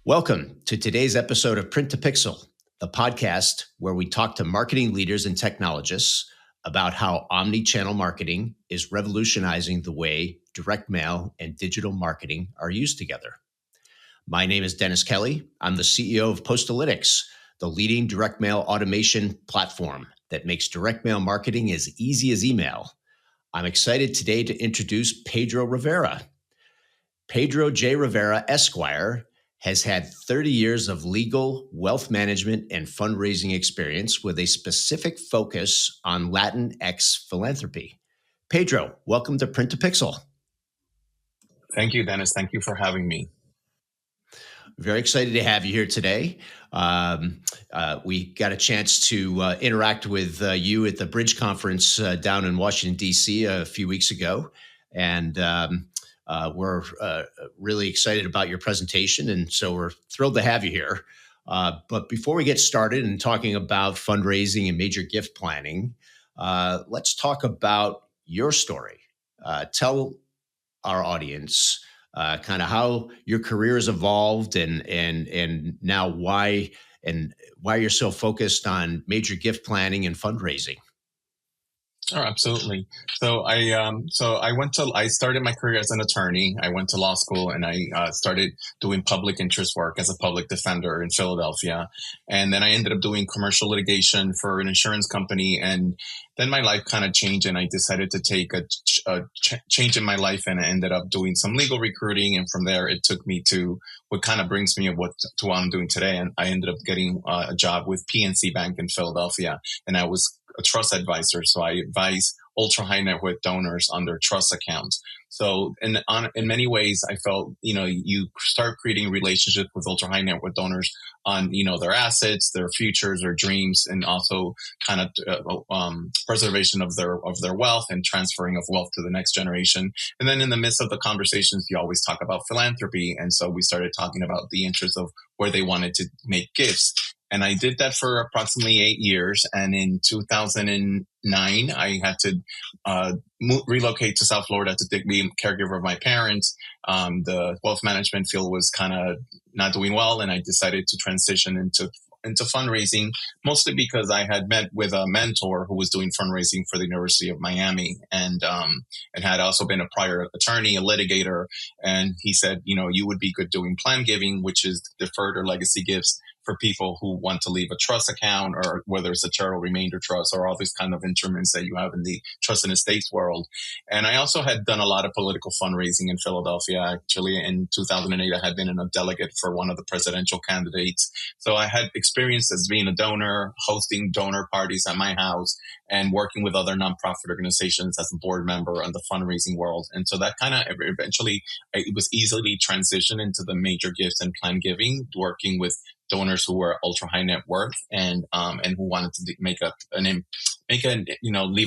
Welcome to today's episode of Print to Pixel, the podcast where we talk to marketing leaders and technologists about how omnichannel marketing is revolutionizing the way direct mail and digital marketing are used together. My name is Dennis Kelly. I'm the CEO of Postalytics, the leading direct mail automation platform that makes direct mail marketing as easy as email. I'm excited today to introduce Pedro Rivera. Pedro J Rivera, Esquire, has had 30 years of legal, wealth management, and fundraising experience with a specific focus on Latinx philanthropy. Pedro, welcome to Print to Pixel. Thank you, Dennis. Thank you for having me. Very excited to have you here today. We got a chance to interact with you at the Bridge Conference down in Washington, D.C. a few weeks ago. And we're really excited about your presentation, and so we're thrilled to have you here. But before we get started and talking about fundraising and major gift planning, let's talk about your story. Tell our audience kind of how your career has evolved and now why you're so focused on major gift planning and fundraising. Oh, absolutely. So I started my career as an attorney. I went to law school and I started doing public interest work as a public defender in Philadelphia. And then I ended up doing commercial litigation for an insurance company. And then my life kind of changed and I decided to take a change in my life, and I ended up doing some legal recruiting. And from there, it took me to what kind of brings me to what I'm doing today. And I ended up getting a job with PNC Bank in Philadelphia. And I was a trust advisor. So I advise ultra high net worth donors on their trust accounts. So in many ways, I felt, you start creating relationships with ultra high net worth donors on, their assets, their futures, their dreams, and also kind of preservation of their wealth and transferring of wealth to the next generation. And then in the midst of the conversations, you always talk about philanthropy. And so we started talking about the interest of where they wanted to make gifts. And I did that for approximately 8 years. And in 2009, I had to relocate to South Florida to be a caregiver of my parents. The wealth management field was kind of not doing well, and I decided to transition into fundraising, mostly because I had met with a mentor who was doing fundraising for the University of Miami, and had also been a prior attorney, a litigator. And he said, you would be good doing plan giving, which is deferred or legacy gifts for people who want to leave a trust account, or whether it's a charitable remainder trust, or all these kind of instruments that you have in the trust and estates world. And I also had done a lot of political fundraising in Philadelphia. Actually, in 2008, I had been a delegate for one of the presidential candidates. So I had experience as being a donor, hosting donor parties at my house, and working with other nonprofit organizations as a board member on the fundraising world. And so that kind of eventually, it was easily transitioned into the major gifts and plan giving, working with donors who were ultra high net worth and who wanted to leave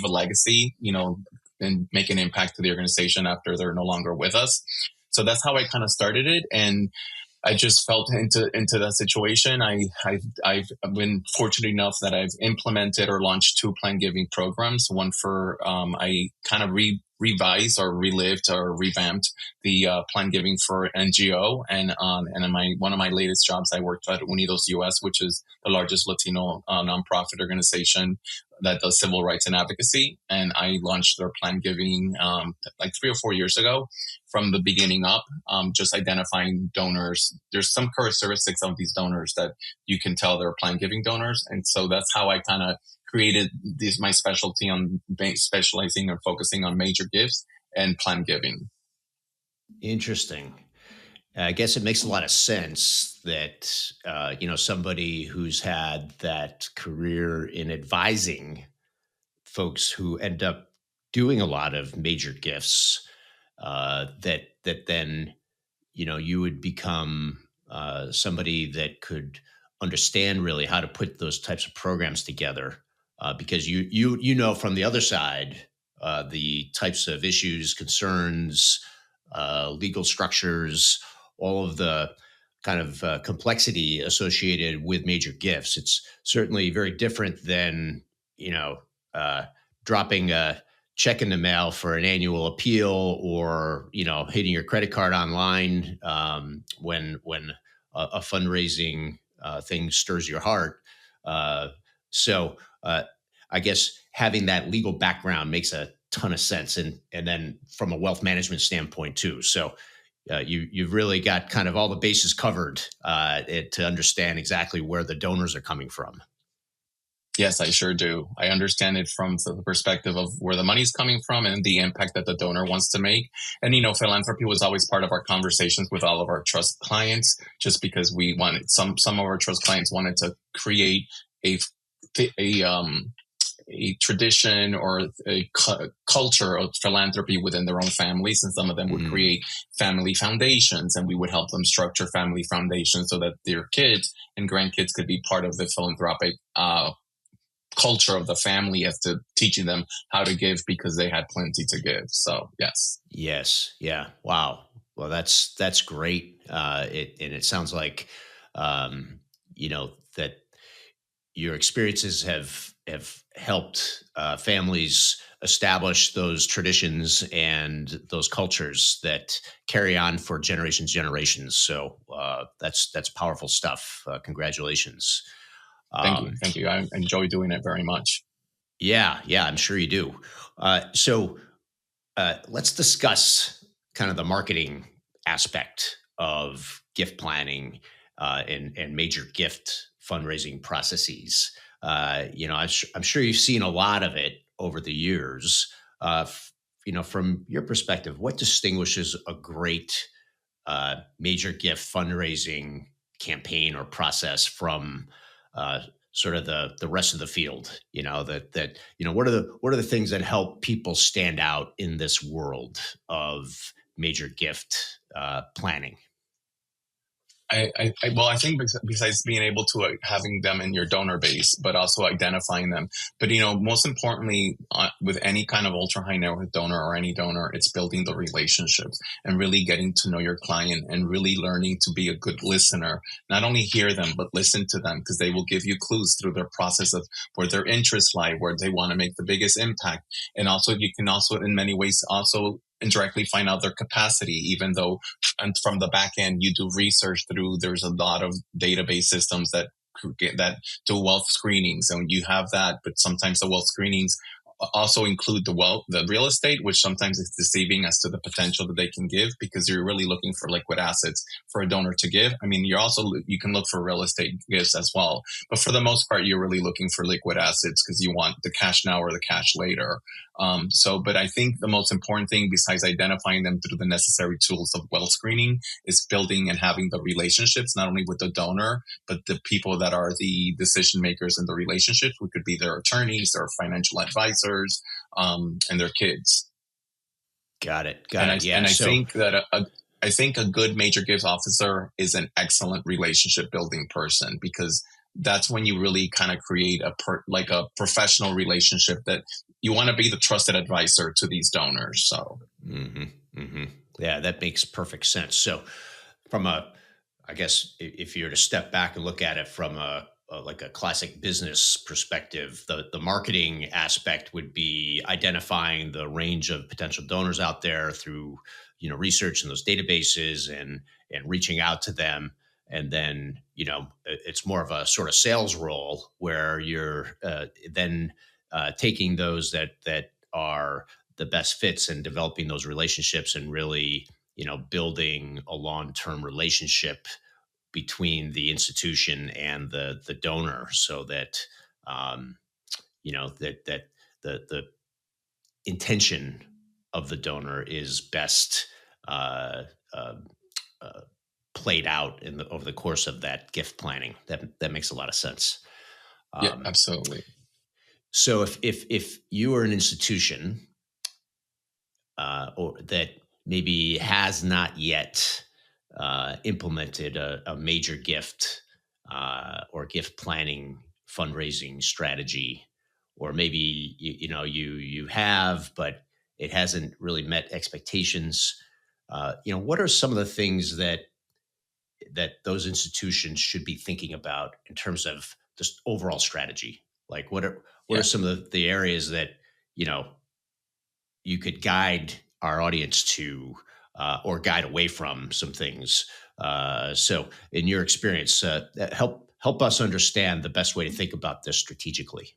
a legacy, and make an impact to the organization after they're no longer with us. So that's how I kind of started it. And I just felt into that situation. I've been fortunate enough that I've implemented or launched 2 plan giving programs. One for, I kind of revised or relived or revamped the plan giving for NGO. And in one of my latest jobs, I worked at Unidos US, which is the largest Latino nonprofit organization that does civil rights and advocacy. And I launched their plan giving like 3 or 4 years ago. From the beginning up, just identifying donors. There's some characteristics of these donors that you can tell they're plan giving donors. And so that's how I kind of created my specialty on specializing or focusing on major gifts and plan giving. Interesting. I guess it makes a lot of sense that, somebody who's had that career in advising folks who end up doing a lot of major gifts, that then, you would become somebody that could understand really how to put those types of programs together, because you from the other side the types of issues, concerns, legal structures, all of the kind of complexity associated with major gifts. It's certainly very different than dropping a check in the mail for an annual appeal, or hitting your credit card online when a fundraising thing stirs your heart. Uh, so I guess having that legal background makes a ton of sense, and then from a wealth management standpoint too. So you've really got kind of all the bases covered to understand exactly where the donors are coming from. Yes, I sure do. I understand it from the perspective of where the money's coming from and the impact that the donor wants to make. And, philanthropy was always part of our conversations with all of our trust clients, just because we wanted some of our trust clients wanted to create a, a, um, a tradition or a culture of philanthropy within their own families. And some of them would create family foundations, and we would help them structure family foundations so that their kids and grandkids could be part of the philanthropic culture of the family, as to teaching them how to give because they had plenty to give. So yes. Yes. Yeah. Wow. Well, that's great. And it sounds like, that your experiences have helped families establish those traditions and those cultures that carry on for generations. So that's powerful stuff. Congratulations. Thank you. Um, Thank you. I enjoy doing it very much. yeah, I'm sure you do. So let's discuss kind of the marketing aspect of gift planning and major gift fundraising processes. I'm sure you've seen a lot of it over the years. From your perspective, what distinguishes a great major gift fundraising campaign or process from uh, sort of the rest of the field? What are the things that help people stand out in this world of major gift planning? Well, I think besides being able to having them in your donor base, but also identifying them. But most importantly, with any kind of ultra high net worth donor or any donor, it's building the relationships and really getting to know your client and really learning to be a good listener. Not only hear them, but listen to them, because they will give you clues through their process of where their interests lie, where they want to make the biggest impact. And also, you can also in many ways also indirectly find out their capacity, even though, and from the back end, you do research through, there's a lot of database systems that do wealth screenings, and you have that, but sometimes the wealth screenings also include the real estate, which sometimes is deceiving as to the potential that they can give, because you're really looking for liquid assets for a donor to give. I mean, you can look for real estate gifts as well, but for the most part, you're really looking for liquid assets because you want the cash now or the cash later. But I think the most important thing, besides identifying them through the necessary tools of wealth screening, is building and having the relationships, not only with the donor, but the people that are the decision makers in the relationships, who could be their attorneys, their financial advisors, and their kids. Got it. Yeah. And I So think that I think a good major gift officer is an excellent relationship building person, because that's when you really kind of create like a professional relationship, that you want to be the trusted advisor to these donors. So, yeah, that makes perfect sense. So I guess if you were to step back and look at it from like a classic business perspective, the marketing aspect would be identifying the range of potential donors out there through research in those databases and reaching out to them. And then it's more of a sort of sales role where you're then taking those that are the best fits and developing those relationships and really building a long-term relationship between the institution and the donor, so that that the intention of the donor is best uh, uh, uh, played out over the course of that gift planning. That makes a lot of sense. yeah, Um, absolutely. so if you are an institution or that maybe has not yet implemented a major gift or gift planning fundraising strategy, or maybe you have, but it hasn't really met expectations. What are some of the things that those institutions should be thinking about in terms of just overall strategy? Like what are Yeah. some of the areas that you know you could guide our audience to or guide away from some things. So, in your experience, help us understand the best way to think about this strategically.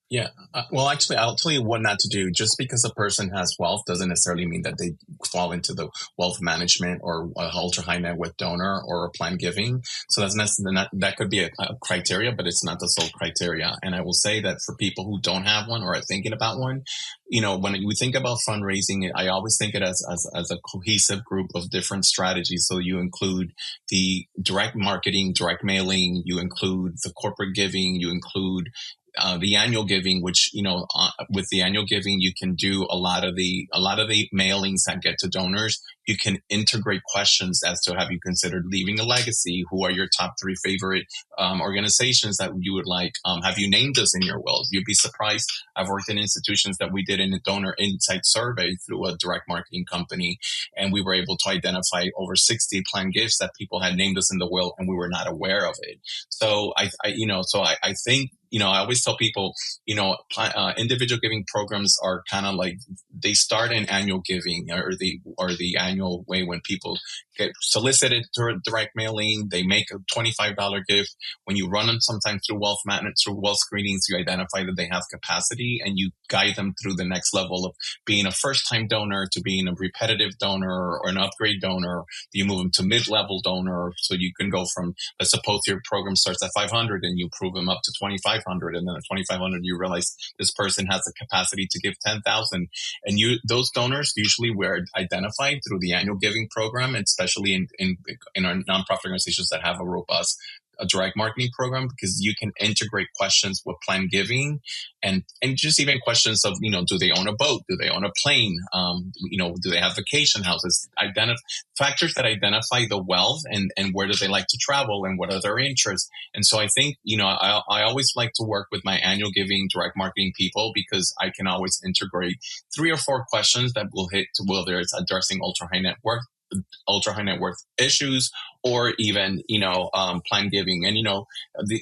Yeah. Well, actually, I'll tell you what not to do. Just because a person has wealth doesn't necessarily mean that they fall into the wealth management or ultra high net worth donor or plan giving. So that's not, that could be a criteria, but it's not the sole criteria. And I will say that for people who don't have one or are thinking about one, when we think about fundraising, I always think it as a cohesive group of different strategies. So you include the direct marketing, direct mailing, you include the corporate giving, you include the annual giving, which with the annual giving, you can do a lot of the mailings that get to donors. You can integrate questions as to, have you considered leaving a legacy? Who are your top 3 favorite organizations that you would like? Have you named us in your wills? You'd be surprised. I've worked in institutions that we did in a donor insight survey through a direct marketing company, and we were able to identify over 60 planned gifts that people had named us in the will, and we were not aware of it. So I think, I always tell people, individual giving programs are kind of like, they start in annual giving or the annual way when people get solicited through direct mailing. They make a $25 gift. When you run them sometimes through wealth management, through wealth screenings, you identify that they have capacity and you guide them through the next level of being a first-time donor to being a repetitive donor or an upgrade donor. You move them to mid-level donor. So you can go from, let's suppose your program starts at 500 and you prove them up to 2,500. And then at 2,500, you realize this person has the capacity to give 10,000. And those donors usually were identified through the annual giving program, and especially in our nonprofit organizations that have a robust direct marketing program, because you can integrate questions with planned giving and just even questions of, do they own a boat? Do they own a plane? Do they have vacation houses? Factors that identify the wealth and where do they like to travel and what are their interests. And so I think, I always like to work with my annual giving direct marketing people, because I can always integrate 3 or 4 questions that will hit, whether it's addressing ultra high net worth issues, or even, planned giving. And,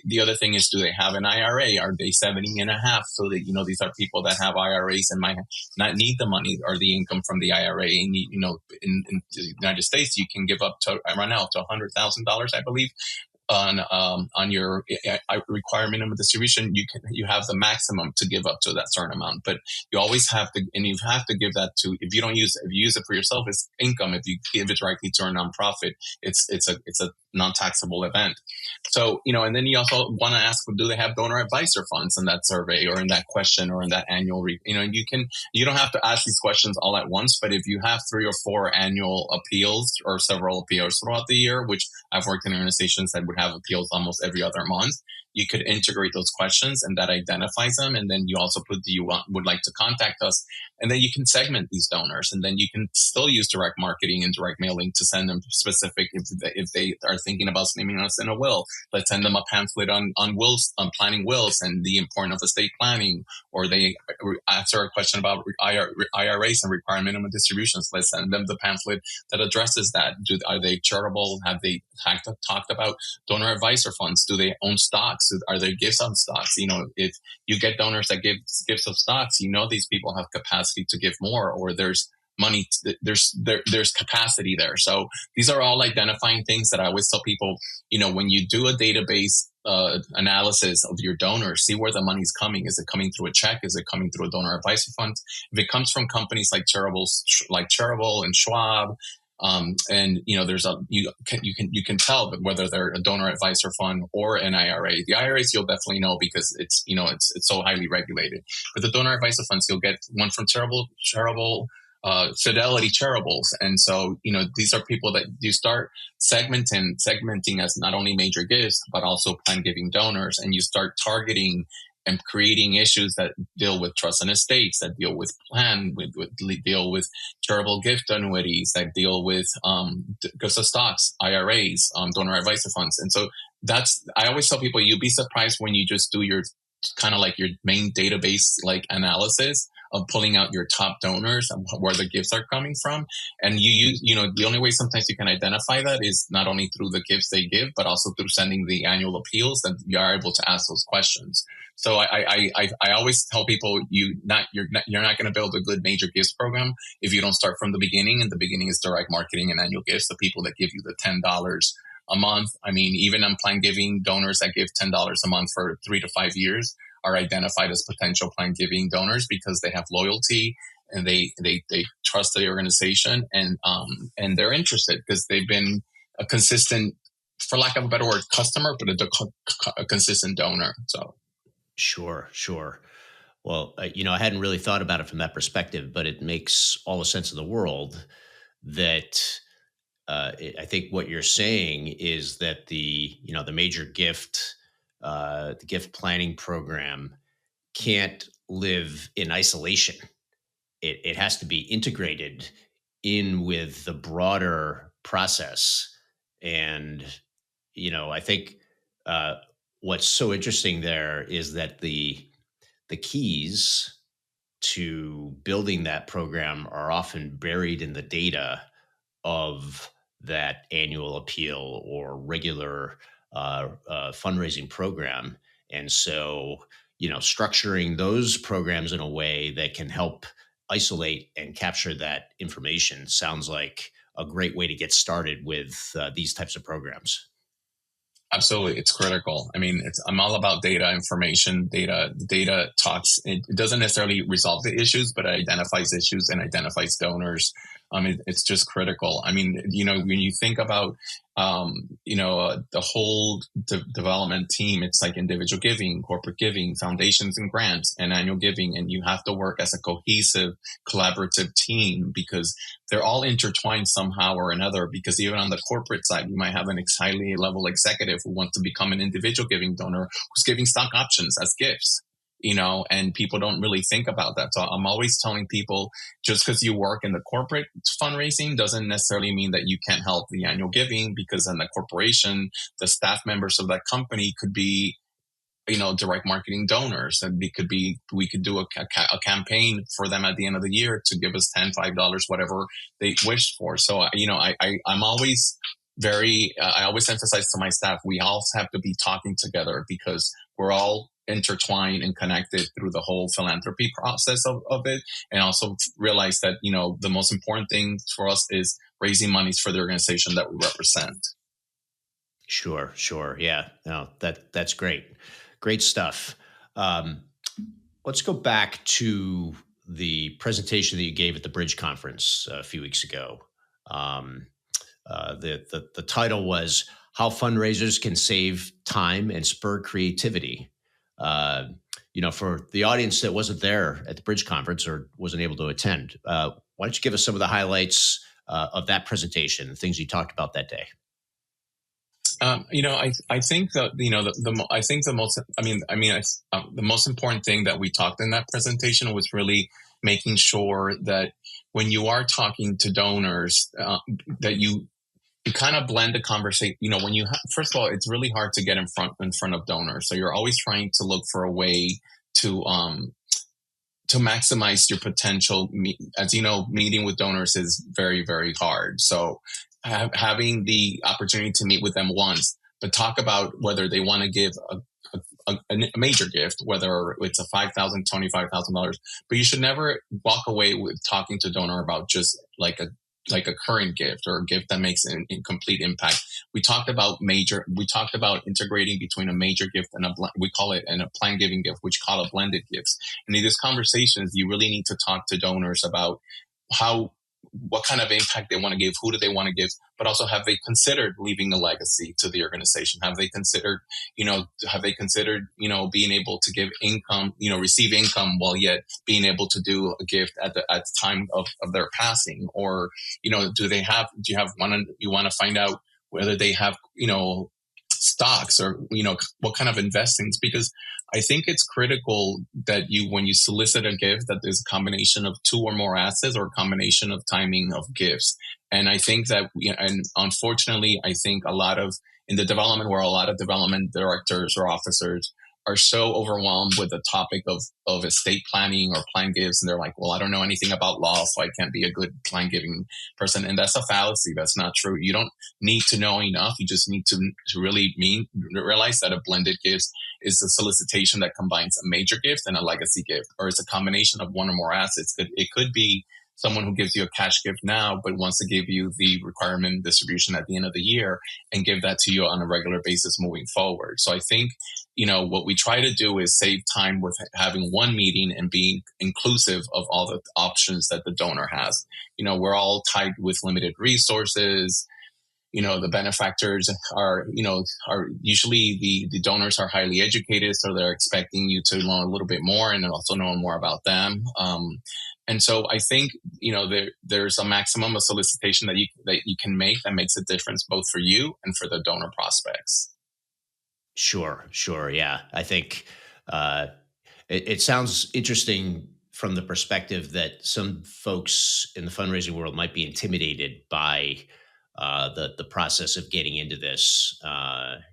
the other thing is, do they have an IRA? Are they 70 and a half? So that, these are people that have IRAs and might not need the money or the income from the IRA. And, in the United States, you can give up to, right now, up to $100,000, I believe, on your required minimum distribution. You have the maximum to give up to that certain amount, but you always have to, and you have to give that to, if you use it for yourself, it's income. If you give it directly to a nonprofit, it's a non-taxable event. So, and then you also want to ask, do they have donor advisor funds in that survey or in that question or in that annual, you don't have to ask these questions all at once, but if you have 3 or 4 annual appeals or several appeals throughout the year, which I've worked in organizations that would have appeals almost every other month, you could integrate those questions and that identifies them. And then you also put, do you would like to contact us? And then you can segment these donors, and then you can still use direct marketing and direct mailing to send them specific, if they are thinking about naming us in a will, let's send them a pamphlet on wills, on planning wills and the importance of estate planning, or they answer a question about IRAs and required minimum distributions. Let's send them the pamphlet that addresses that. Are they charitable? Have they talked about donor advisor funds? Do they own stocks? Are there gifts on stocks? If you get donors that give gifts of stocks, these people have capacity to give more, or there's money, there's capacity there. So these are all identifying things that I always tell people, when you do a database analysis of your donors, see where the money's coming. Is it coming through a check? Is it coming through a donor advisor fund? If it comes from companies like Charitable and Schwab, and there's you can tell whether they're a donor advisor fund or an IRA. The IRAs you'll definitely know because it's so highly regulated. But the donor advisor funds, you'll get one from Charitable, Fidelity Charitables, and so these are people that you start segmenting as not only major gifts but also planned giving donors, and you start targeting and creating issues that deal with trust and estates, that deal with deal with charitable gift annuities, that deal with gifts of stocks, IRAs, donor advisor funds. And so I always tell people, you'd be surprised when you just do your kind of like your main database like analysis of pulling out your top donors and where the gifts are coming from. And the only way sometimes you can identify that is not only through the gifts they give, but also through sending the annual appeals that you are able to ask those questions. So I always tell people you're not going to build a good major gifts program if you don't start from the beginning. And the beginning is direct marketing and annual gifts. The people that give you the $10 a month. I mean, even unplanned giving donors that give $10 a month for 3 to 5 years are identified as potential planned giving donors because they have loyalty and they trust the organization and they're interested because they've been a consistent, for lack of a better word, customer, but a consistent donor. So. Sure. Well, I hadn't really thought about it from that perspective, but it makes all the sense in the world that I think what you're saying is that the major gift, the gift planning program can't live in isolation. It has to be integrated in with the broader process. And, I think what's so interesting there is that the keys to building that program are often buried in the data of that annual appeal or regular fundraising program. And so, structuring those programs in a way that can help isolate and capture that information sounds like a great way to get started with these types of programs. Absolutely. It's critical. I mean, I'm all about data, information, data talks. It doesn't necessarily resolve the issues, but it identifies issues and identifies donors. It's just critical. I mean, when you think about, the whole development team, it's like individual giving, corporate giving, foundations and grants, and annual giving. And you have to work as a cohesive, collaborative team because they're all intertwined somehow or another. Because even on the corporate side, you might have an highly level executive who wants to become an individual giving donor who's giving stock options as gifts. And people don't really think about that. So I'm always telling people just because you work in the corporate fundraising doesn't necessarily mean that you can't help the annual giving, because in the corporation, the staff members of that company could be, direct marketing donors. And we could do a campaign for them at the end of the year to give us $10, $5, whatever they wished for. So, I'm always I always emphasize to my staff, we all have to be talking together because we're all intertwined and connected through the whole philanthropy process of it. And also realize that, the most important thing for us is raising monies for the organization that we represent. Sure. Yeah. No, that's great. Great stuff. Let's go back to the presentation that you gave at the Bridge Conference a few weeks ago. The title was How Fundraisers Can Save Time and Spur Creativity. For the audience that wasn't there at the Bridge Conference or wasn't able to attend, why don't you give us some of the highlights of that presentation, the things you talked about that day? I think that, the most important thing that we talked in that presentation was really making sure that when you are talking to donors, that you kind of blend the conversation. First of all, it's really hard to get in front of donors. So you're always trying to look for a way to maximize your potential. As you know, meeting with donors is very, very hard. So having the opportunity to meet with them once, but talk about whether they want to give a major gift, whether it's a $5,000, $25,000, but you should never walk away with talking to donor about just like a current gift or a gift that makes an incomplete impact. We talked about integrating between a major gift and we call it a planned giving gift, which call it blended gifts. And in these conversations, you really need to talk to donors about what kind of impact they want to give, who do they want to give, but also have they considered leaving a legacy to the organization? Have they considered, being able to give income, receive income while yet being able to do a gift at the time of their passing? Or, you want to find out whether they have, stocks or, what kind of investings, because I think it's critical that when you solicit a gift, that there's a combination of two or more assets or a combination of timing of gifts. And I think that, and unfortunately, I think in the development where a lot of development directors or officers are so overwhelmed with the topic of estate planning or plan gives, and they're like, well, I don't know anything about law, so I can't be a good plan giving person. And that's a fallacy. That's not true. You don't need to know enough. You just need to really realize that a blended gift is a solicitation that combines a major gift and a legacy gift, or it's a combination of one or more assets. It could be someone who gives you a cash gift now, but wants to give you the requirement distribution at the end of the year and give that to you on a regular basis moving forward. So I think, what we try to do is save time with having one meeting and being inclusive of all the options that the donor has. We're all tied with limited resources. The benefactors are usually the donors are highly educated, so they're expecting you to learn a little bit more and also know more about them. And so I think, there's a maximum of solicitation that you can make that makes a difference both for you and for the donor prospects. Sure. Yeah. I think it sounds interesting from the perspective that some folks in the fundraising world might be intimidated by the process of getting into this. But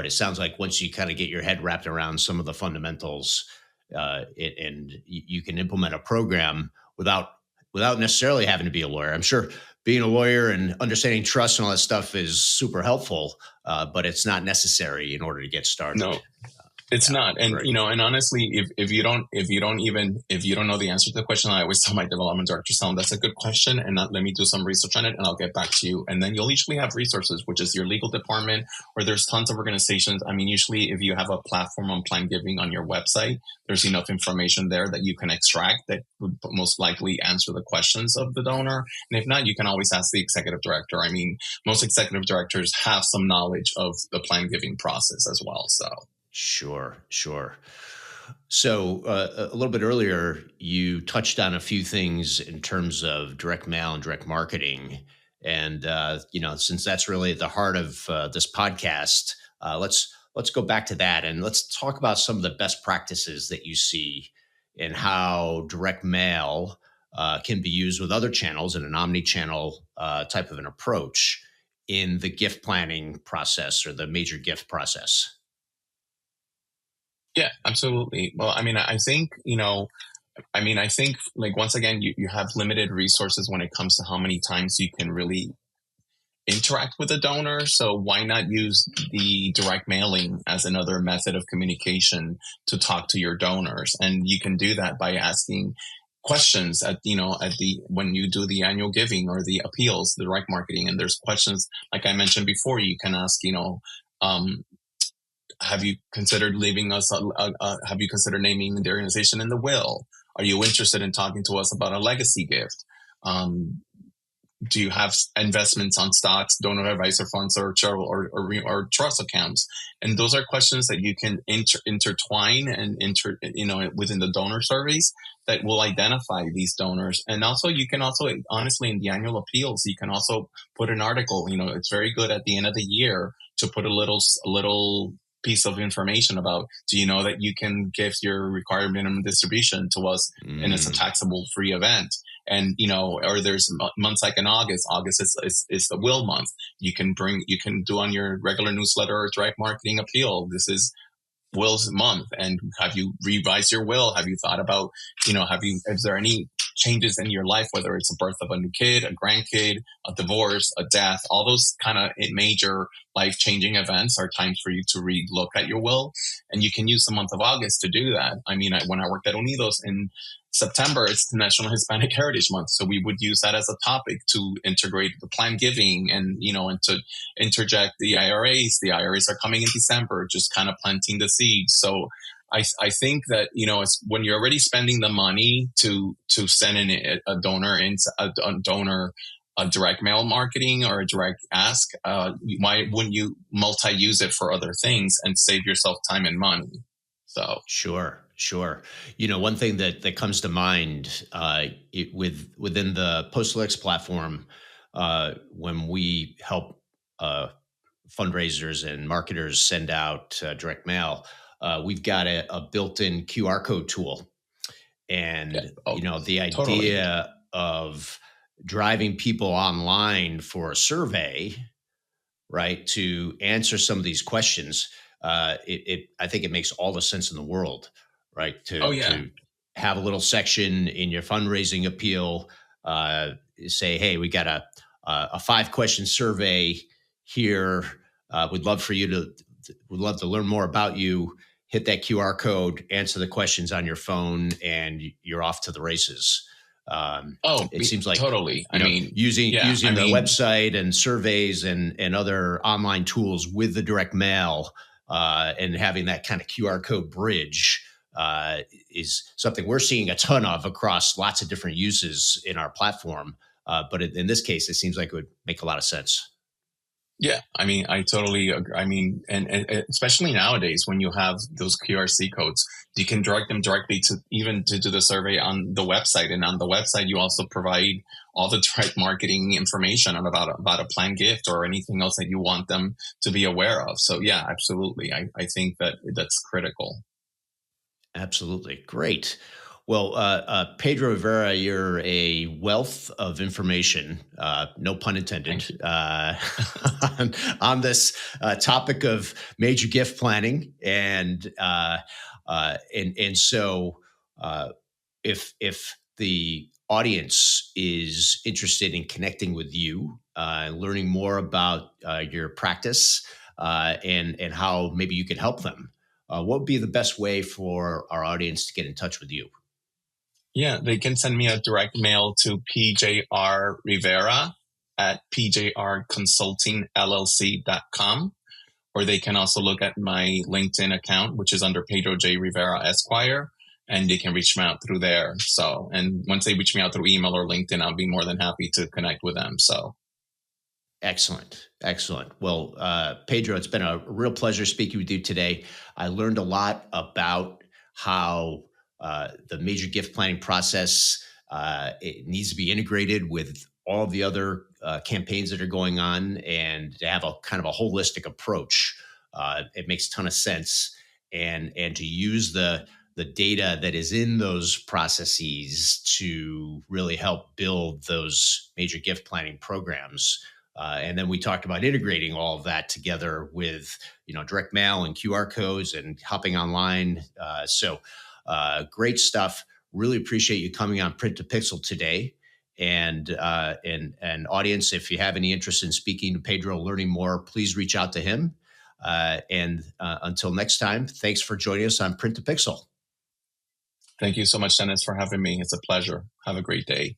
it sounds like once you kind of get your head wrapped around some of the fundamentals, you can implement a program without necessarily having to be a lawyer. I'm sure being a lawyer and understanding trust and all that stuff is super helpful, but it's not necessary in order to get started. No. It's not. And, right. And honestly, if you don't know the answer to the question, I always tell my development directors, that's a good question. And let me do some research on it and I'll get back to you. And then you'll usually have resources, which is your legal department, or there's tons of organizations. I mean, usually if you have a platform on plan giving on your website, there's enough information there that you can extract that would most likely answer the questions of the donor. And if not, you can always ask the executive director. I mean, most executive directors have some knowledge of the plan giving process as well. So. Sure. So a little bit earlier, you touched on a few things in terms of direct mail and direct marketing. And, since that's really at the heart of this podcast, let's go back to that and let's talk about some of the best practices that you see and how direct mail can be used with other channels in an omnichannel type of an approach in the gift planning process or the major gift process. Yeah, absolutely. Well, I think like, once again, you have limited resources when it comes to how many times you can really interact with a donor. So why not use the direct mailing as another method of communication to talk to your donors? And you can do that by asking questions when you do the annual giving or the appeals, the direct marketing. And there's questions, like I mentioned before, you can ask, have you considered leaving us? Have you considered naming the organization in the will? Are you interested in talking to us about a legacy gift? Do you have investments on stocks, donor advisor funds, or trust accounts? And those are questions that you can intertwine and within the donor surveys that will identify these donors. And also, you can honestly, in the annual appeals, you can also put an article. It's very good at the end of the year to put a little piece of information about, do you know that you can give your required minimum distribution to us and it's a taxable free event? And, or there's months like in August is the will month. You can do on your regular newsletter or direct marketing appeal. This is Will's month. And have you revised your will? Have you thought about, is there any changes in your life, whether it's a birth of a new kid, a grandkid, a divorce, a death, all those kind of major life-changing events are times for you to relook at your will. And you can use the month of August to do that. When I worked at Unidos in September, it's the National Hispanic Heritage Month. So we would use that as a topic to integrate the plan giving and to interject the IRAs. The IRAs are coming in December, just kind of planting the seeds. So I think that, when you're already spending the money to send in a donor a direct mail marketing or a direct ask, why wouldn't you multi-use it for other things and save yourself time and money? So Sure. One thing that comes to mind within the Postalytics platform, when we help fundraisers and marketers send out direct mail, we've got a built-in QR code tool. And, the idea totally. of driving people online for a survey, right, to answer some of these questions. I think it makes all the sense in the world, right? Oh To yeah. have a little section in your fundraising appeal, uh, say, hey, we got a 5-question survey here. We'd love for you would love to learn more about you. Hit that QR code, answer the questions on your phone, and you're off to the races. Oh, It seems like, totally. I mean, yeah, I using the mean, website and surveys and other online tools with the direct mail, and having that kind of QR code bridge, is something we're seeing a ton of across lots of different uses in our platform. But in this case, it seems like it would make a lot of sense. yeah, I mean, I totally agree. I mean, and especially nowadays when you have those QRC codes, you can direct them directly to even to do the survey on the website. And on the website, you also provide all the direct marketing information about a planned gift or anything else that you want them to be aware of. So yeah, absolutely. I think that that's critical. Absolutely. Great. Well, Pedro Rivera, you're a wealth of information, no pun intended, Thank you. on this topic of major gift planning. And so, uh, if the audience is interested in connecting with you, learning more about your practice, and how maybe you could help them, what would be the best way for our audience to get in touch with you? Yeah, they can send me a direct mail to PJR Rivera at pjrconsultingllc.com. Or they can also look at my LinkedIn account, which is under Pedro J Rivera Esquire, and they can reach me out through there. So, and once they reach me out through email or LinkedIn, I'll be more than happy to connect with them. So, Excellent. Excellent. Well, Pedro, it's been a real pleasure speaking with you today. I learned a lot about how the major gift planning process, it needs to be integrated with all the other campaigns that are going on, and to have a kind of a holistic approach. It makes a ton of sense, and to use the data that is in those processes to really help build those major gift planning programs. And then we talked about integrating all of that together with, direct mail and QR codes and hopping online. Great stuff. Really appreciate you coming on Print to Pixel today. And audience, if you have any interest in speaking to Pedro, learning more, please reach out to him. And until next time, thanks for joining us on Print to Pixel. thank you so much, Dennis, for having me. It's a pleasure. Have a great day.